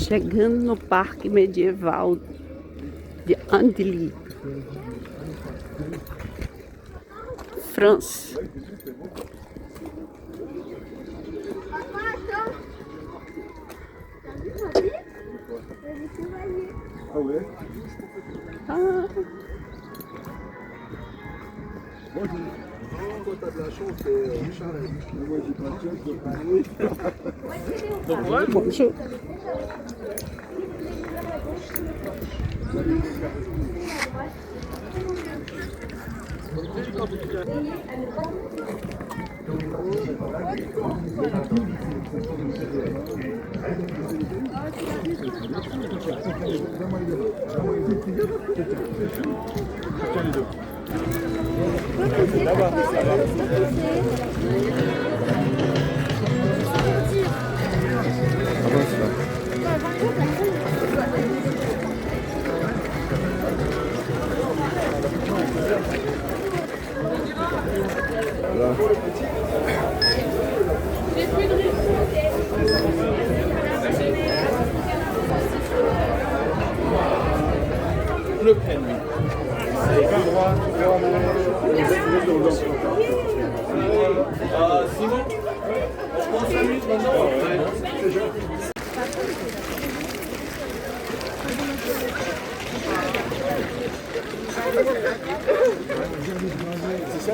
Chegando no Parque Medieval de Andely, França. Ah. Bonjour. Le prenne. Simon, je prends 5 minutes maintenant. C'est ça,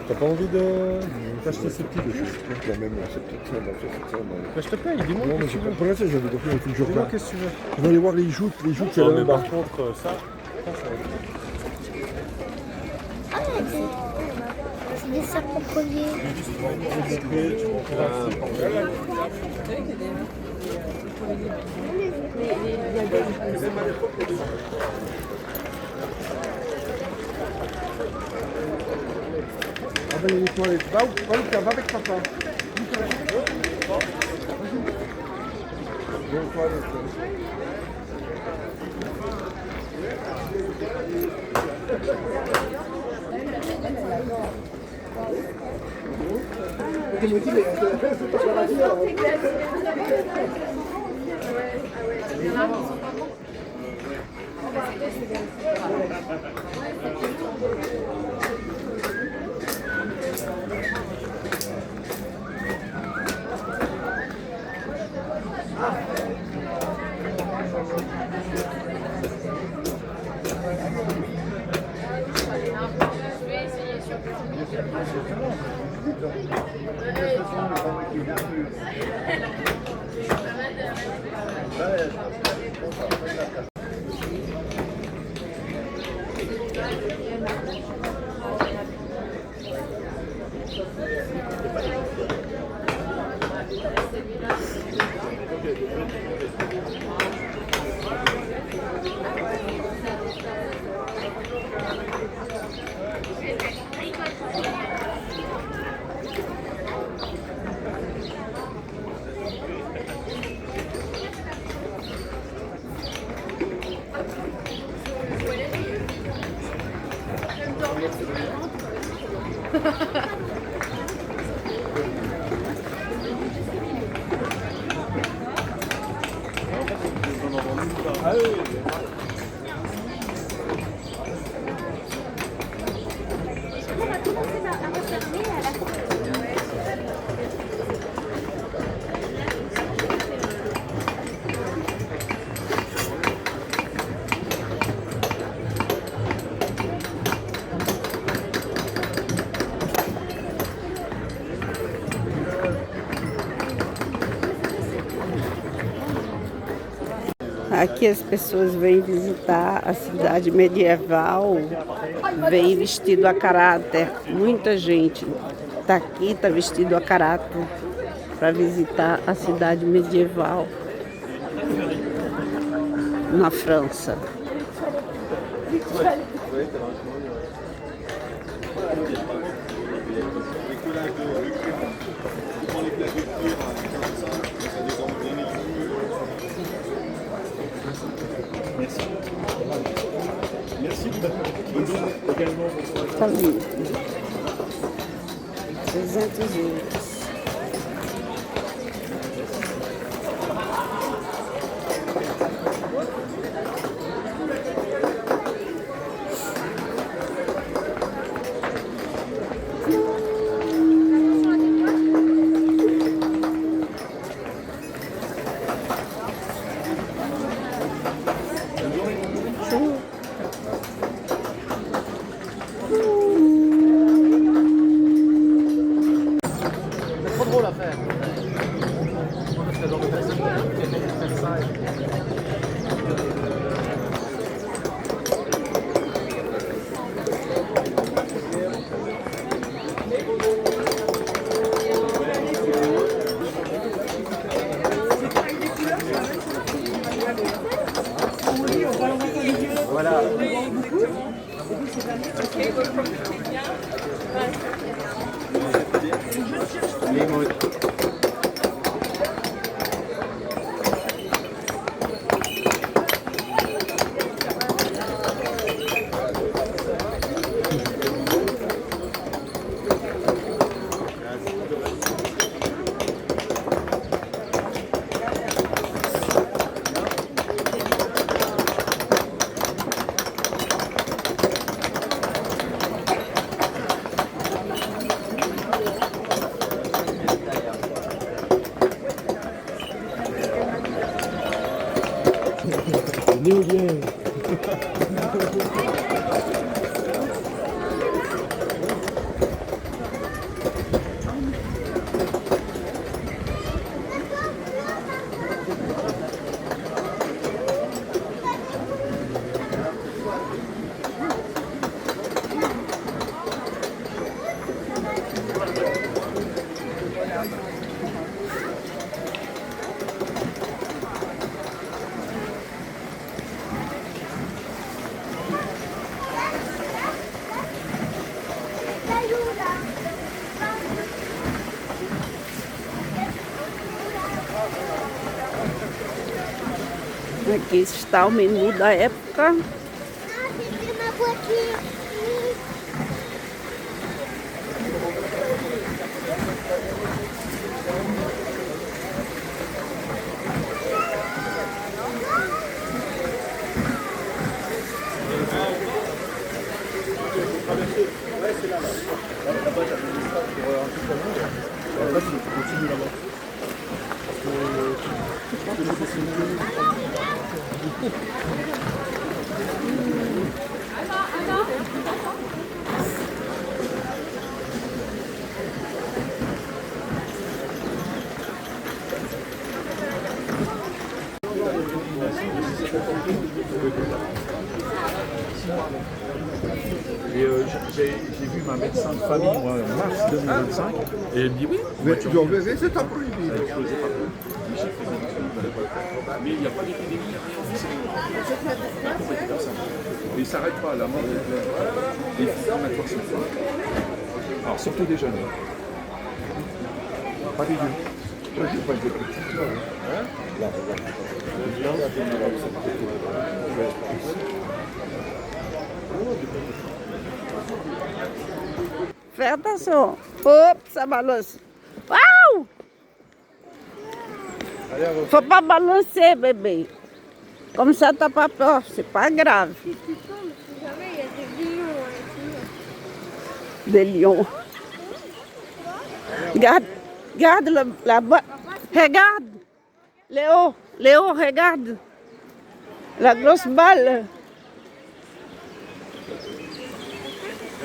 T'as pas envie de t'acheter ce petit de choses? Quand même, c'est peut-être je te paye, dis-moi. Non, mais j'ai pas pour l'instant, j'ai envie de faire une journée. Dis-moi qu'est-ce que tu veux. Je vais aller voir les joutes, c'est là. Mais par contre, ça va être... C'est des serpents colliers. Ah ben, les toilettes. Va avec papa. Aqui as pessoas vêm visitar a cidade medieval, vêm vestido a caráter. Muita gente está aqui, está vestido a caráter para visitar a cidade medieval na França. Tá lindo. 300 euros. Néolien. Aqui está o menu da época. Ah, tem uma boquinha. Et j'ai vu ma médecin de famille moi, en mars 2025 et elle me dit oui. Mais tu dois verrer cet après-midi. Ça a explosé partout. Mais il n'y a pas d'épidémie, rien officiel. Mais il ne s'arrête pas, la mort est pleine. Les inflammatoires sont forts. Alors surtout des jeunes. Pas des vieux. Toi, je ne pas des petits. Hein? Là, Fais attention. Hop, ça balance. Waouh! Faut pas balancer, bébé. Comme ça, t'as pas peur. C'est pas grave. Si tu tombes, si jamais il y a Des des lions lions. Regarde, regarde la boîte. Regarde. Léo, Léo, regarde. La grosse balle.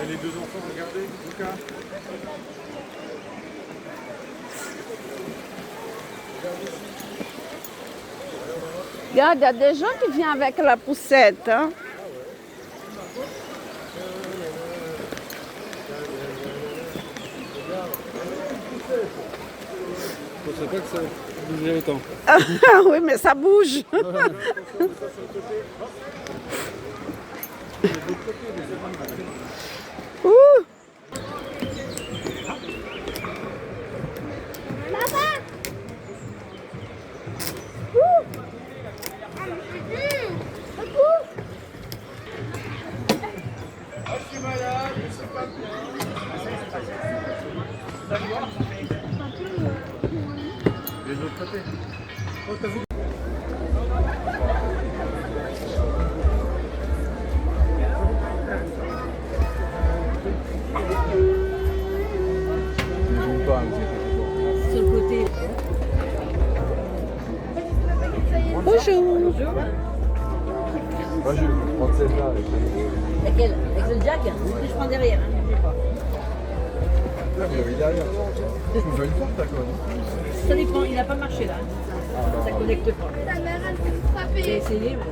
Les deux enfants, regardez, Lucas. Regarde, il y a des gens qui viennent avec la poussette. Hein? Je ne pensais pas que ça bougeait autant. Oui, mais ça bouge. Ouh. Et de l'autre côté. Sur le côté. Bonjour. Moi, je vais prendre celle-là avec Laquelle? Avec le jack? Je prends derrière. Hein. là, vous l'avez derrière. Je vous donne une porte, d'accord. Ça dépend, il n'a pas marché là. Ça ne connecte pas. Ta mère, elle peut J'ai frapper. essayé. Mais...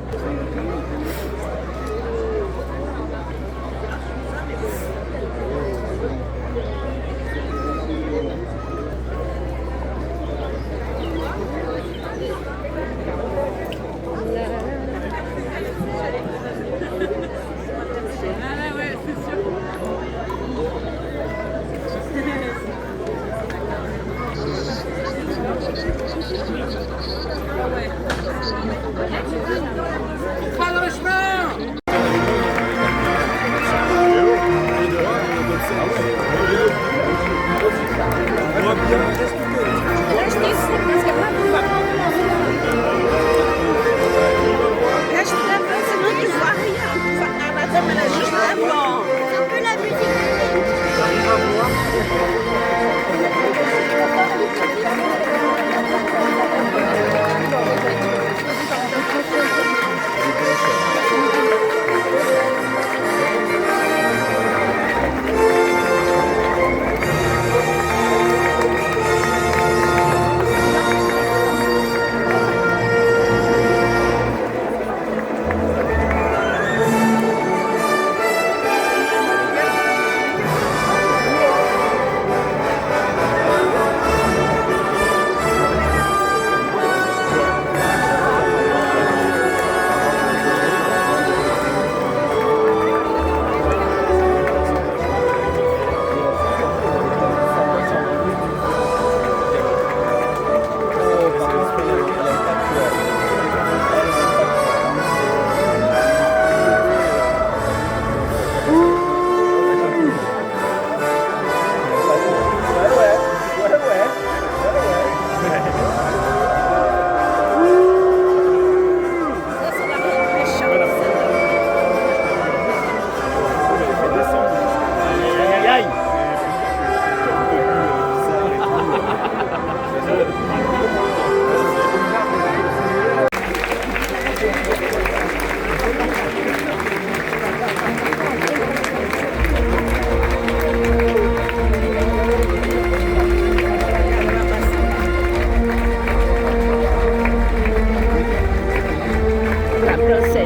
Un peu la musique.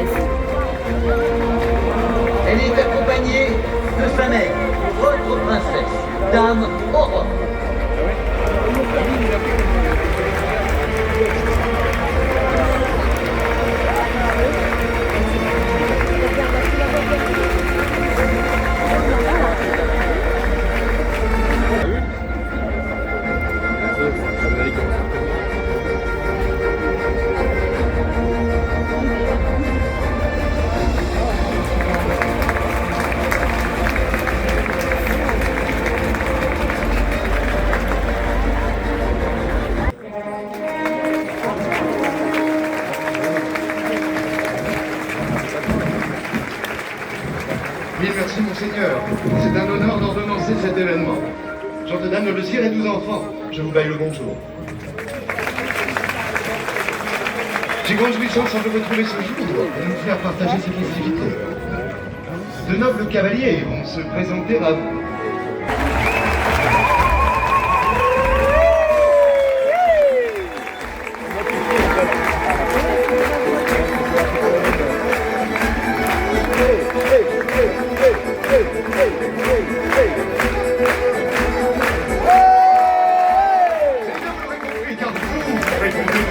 Elle est accompagnée de sa mère, votre princesse, Dame Aurore. Mille merci, Monseigneur. C'est un honneur d'ordonnancer cet événement. Notre-Dame de Lezire et 12 enfants, je vous baille le bonjour. J'ai grande jouissance en vous retrouver ce jour et nous faire partager ces festivités. De nobles cavaliers vont se présenter à vous.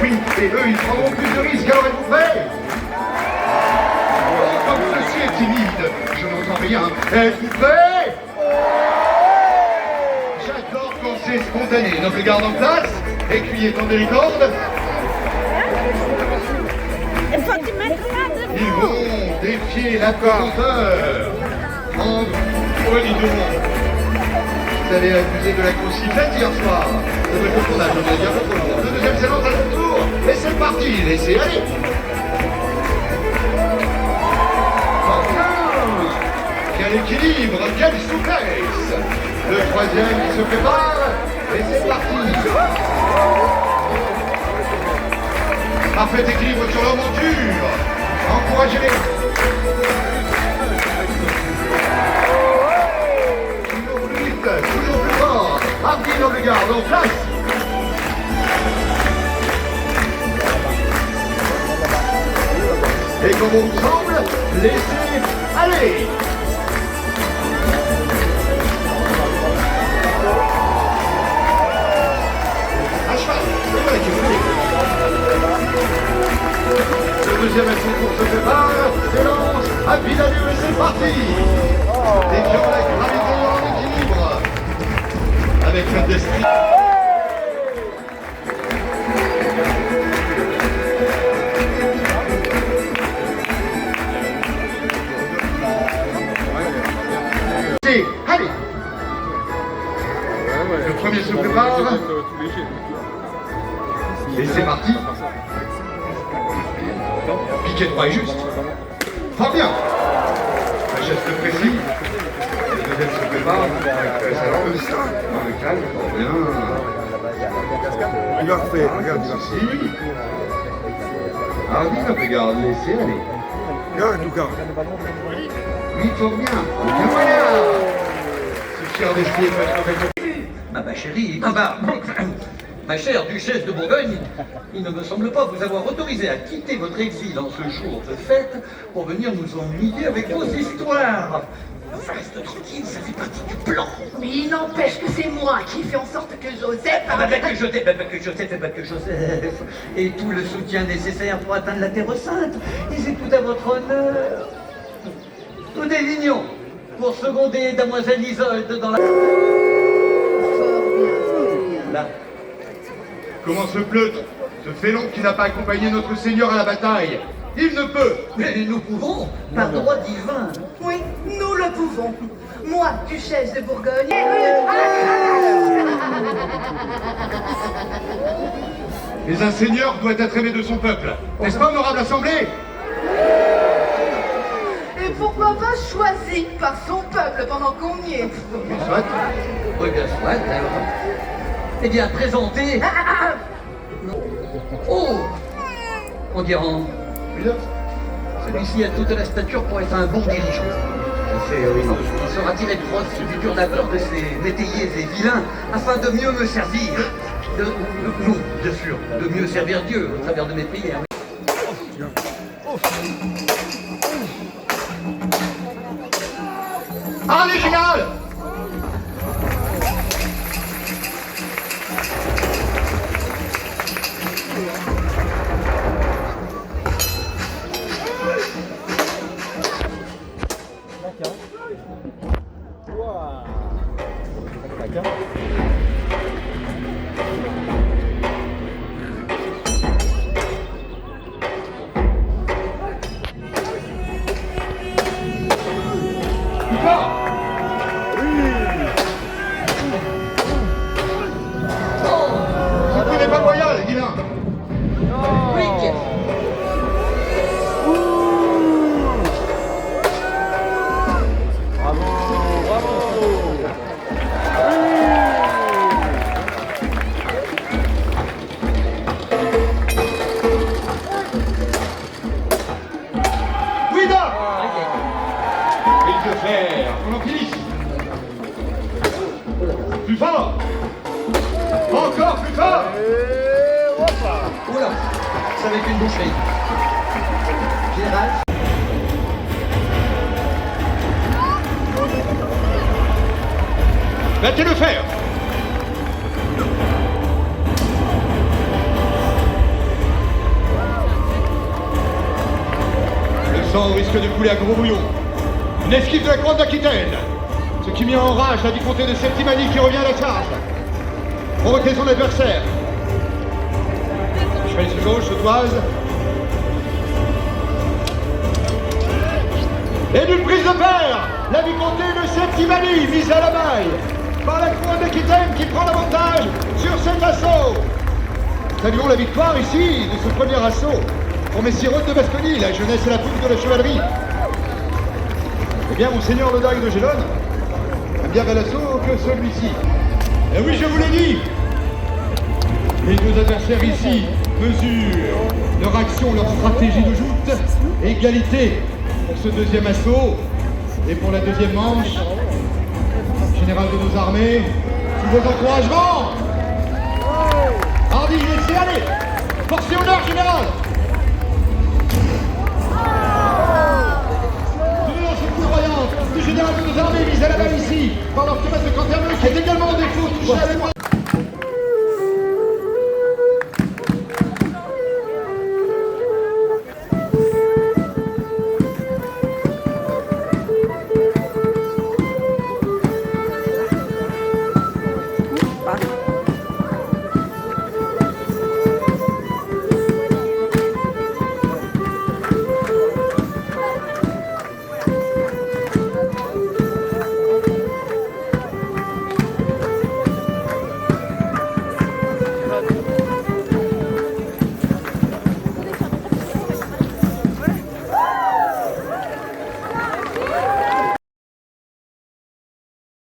Oui, et eux, ils prendront plus de risques, alors êtes-vous prêts? Oh, comme ceci est timide, je n'entends rien. Êtes-vous prêts? J'adore quand c'est spontané. Noble garde en place, écuyer tendez les cordes. Ils vont défier la pesanteur. En prenez donc. Vous avez accusé de la consigne hier soir. C'est votre tournage, on va dire votre tour. Le deuxième séance à son tour. Et c'est parti, laissez aller. Oh, bien. Quel équilibre, quelle souplesse. Le troisième qui se prépare. Et c'est parti. Parfait équilibre sur leur monture. Encouragez-les. Toujours plus vite, toujours plus fort. Hardy dans le garde, en place. Et comme on vous semble, laissez aller. À cheval, c'est voilà qui vous dit. Le deuxième tour se prépare, s'élance, à pied d'allure et c'est parti. Défiant la gravité en équilibre. Avec le destin. Allez. Le premier se prépare. Et c'est parti. Piquet de bras est juste. Fort bien. Un geste précis. Le deuxième se prépare. Ça lance. Dans le calme. Fort bien. Il a refait, regarde, il a refait. Si. Hardy, regarde, laissez aller. Regarde, Lucas. Oui, fort bien. Bien voilà. Ce cher d'esprit peut être avec Ma chérie, ma chère duchesse de Bourgogne, il ne me semble pas vous avoir autorisé à quitter votre exil en ce jour de fête pour venir nous ennuyer avec vos histoires. Reste tranquille, ça fait partie du plan. Mais il n'empêche que c'est moi qui fais en sorte que Joseph... que Joseph ait tout le soutien nécessaire pour atteindre la Terre Sainte. Et c'est tout à votre honneur. Nous désignons pour seconder Damoiselle Isolde dans la... Là. Comment ce pleutre, ce félon qui n'a pas accompagné notre Seigneur à la bataille? Il ne peut. Mais nous pouvons, par droit divin. Oui, nous le pouvons. Moi, duchesse de Bourgogne... Mais un seigneur doit être aimé de son peuple. N'est-ce pas, honorable assemblée? Et pourquoi pas choisi par son peuple pendant qu'on y est? Soit. Oui, bien soit, alors. Eh bien, présentez... Oh! On dirait... Celui-ci a toute la stature pour être un bon dirigeant. Il sera tiré de crosse du dur labeur de ces métayers et vilains afin de mieux me servir. Nous, bien sûr, de mieux servir Dieu au travers de mes prières. Allez, général! Plus fort! Encore plus fort! Oula, ça va être une boucherie. Général. Battez le fer! Le sang risque de couler à gros bouillon. Une esquive de la couronne d'Aquitaine. Ce qui met en rage la vicomté de Septimanie qui revient à la charge. Provoquer son adversaire. Cheval sur gauche, Sautoise. Et d'une prise de fer, la vicomté de Septimanie mise à la maille. pas la couronne d'Aquitaine qui prend l'avantage sur cet assaut. Saluons la victoire ici de ce premier assaut pour Messire de Basconie, la jeunesse et la pousse de la chevalerie. Eh bien, Monseigneur le Dague de Gélone, un bien bel assaut que celui-ci. Et oui, je vous l'ai dit, les deux adversaires ici mesurent leur action, leur stratégie de joute. Égalité pour ce deuxième assaut et pour la deuxième manche. Général de nos armées, tous vos encouragements. Hardy, laissez aller. Force et honneur, général.